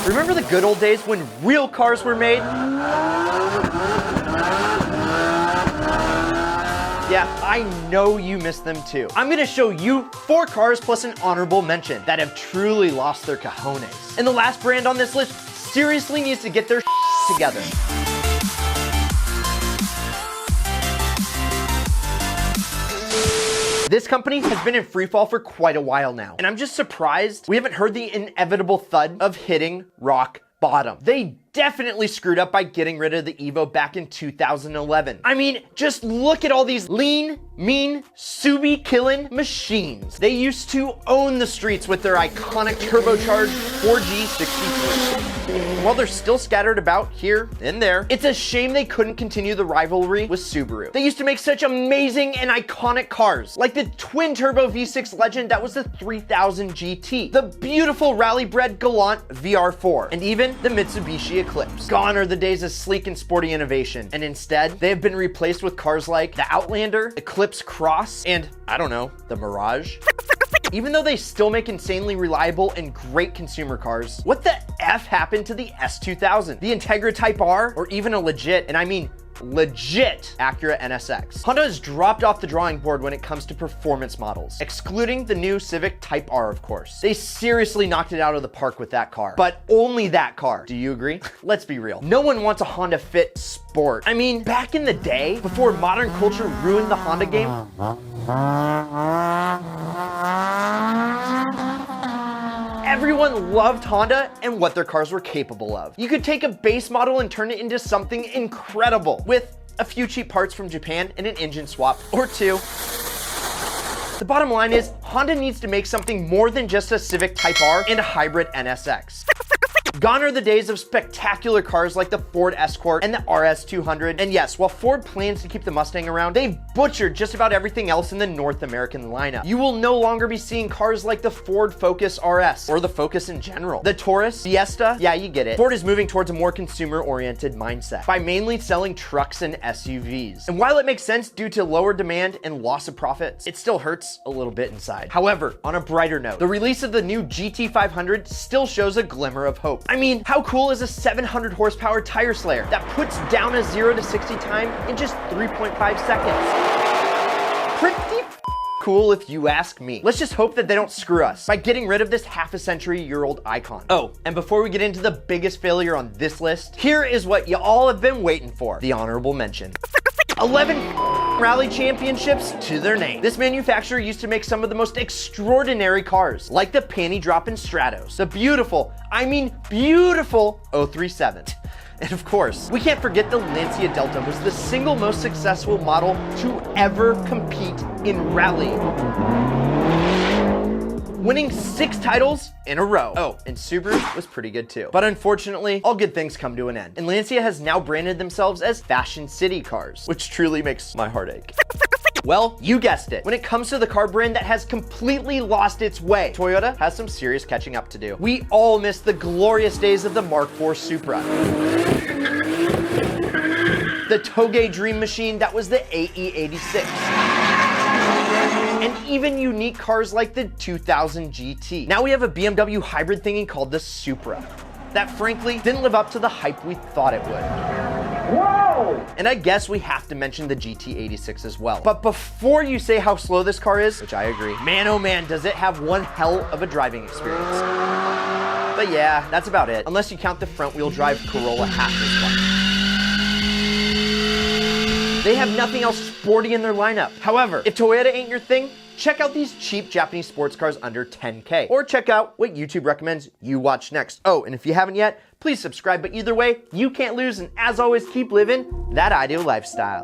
Remember the good old days when real cars were made? Yeah, I know you miss them too. I'm gonna show you 4 cars plus an honorable mention that have truly lost their cojones. And the last brand on this list seriously needs to get their together. This company has been in freefall for quite a while now, and I'm just surprised we haven't heard the inevitable thud of hitting rock bottom. They definitely screwed up by getting rid of the Evo back in 2011. I mean, just look at all these lean, mean, Subi killing machines. They used to own the streets with their iconic turbocharged 4G63. While they're still scattered about here and there, it's a shame they couldn't continue the rivalry with Subaru. They used to make such amazing and iconic cars, like the twin turbo V6 legend that was the 3000 GT, the beautiful rally-bred Galant VR4, and even the Mitsubishi Eclipse. Gone are the days of sleek and sporty innovation, and instead, they have been replaced with cars like the Outlander, Eclipse Cross, and, I don't know, the Mirage. Even though they still make insanely reliable and great consumer cars, what the F happened to the S2000, the Integra Type R, or even a legit, and I mean legit, Acura NSX? Honda has dropped off the drawing board when it comes to performance models, excluding the new Civic Type R, of course. They seriously knocked it out of the park with that car, but only that car. Do you agree? Let's be real. No one wants a Honda Fit Sport. I mean, back in the day, before modern culture ruined the Honda game, everyone loved Honda and what their cars were capable of. You could take a base model and turn it into something incredible with a few cheap parts from Japan and an engine swap or two. The bottom line is Honda needs to make something more than just a Civic Type R and a hybrid NSX. Gone are the days of spectacular cars like the Ford Escort and the RS200. And yes, while Ford plans to keep the Mustang around, they've butchered just about everything else in the North American lineup. You will no longer be seeing cars like the Ford Focus RS or the Focus in general. The Taurus, Fiesta, yeah, you get it. Ford is moving towards a more consumer-oriented mindset by mainly selling trucks and SUVs. And while it makes sense due to lower demand and loss of profits, it still hurts a little bit inside. However, on a brighter note, the release of the new GT500 still shows a glimmer of hope. I mean, how cool is a 700 horsepower tire slayer that puts down a 0 to 60 time in just 3.5 seconds? Pretty cool if you ask me. Let's just hope that they don't screw us by getting rid of this half a century-year-old icon. Oh, and before we get into the biggest failure on this list, here is what you all have been waiting for, the honorable mention. 11 rally championships to their name. This manufacturer used to make some of the most extraordinary cars, like the panty dropping Stratos, the beautiful, I mean beautiful 037. And of course, we can't forget the Lancia Delta was the single most successful model to ever compete in rally, winning 6 titles in a row. Oh, and Subaru was pretty good too. But unfortunately, all good things come to an end. And Lancia has now branded themselves as Fashion City cars, which truly makes my heart ache. Well, you guessed it. When it comes to the car brand that has completely lost its way, Toyota has some serious catching up to do. We all miss the glorious days of the Mark IV Supra, the Toge dream machine that was the AE86, and even unique cars like the 2000 GT. Now we have a BMW hybrid thingy called the Supra that frankly didn't live up to the hype we thought it would. Whoa! And I guess we have to mention the GT86 as well. But before you say how slow this car is, which I agree, man oh man, does it have one hell of a driving experience. But yeah, that's about it, unless you count the front wheel drive Corolla half as fun. They have nothing else sporty in their lineup. However, if Toyota ain't your thing, check out these cheap Japanese sports cars under 10K, or check out what YouTube recommends you watch next. Oh, and if you haven't yet, please subscribe, but either way, you can't lose, and as always, keep living that ideal lifestyle.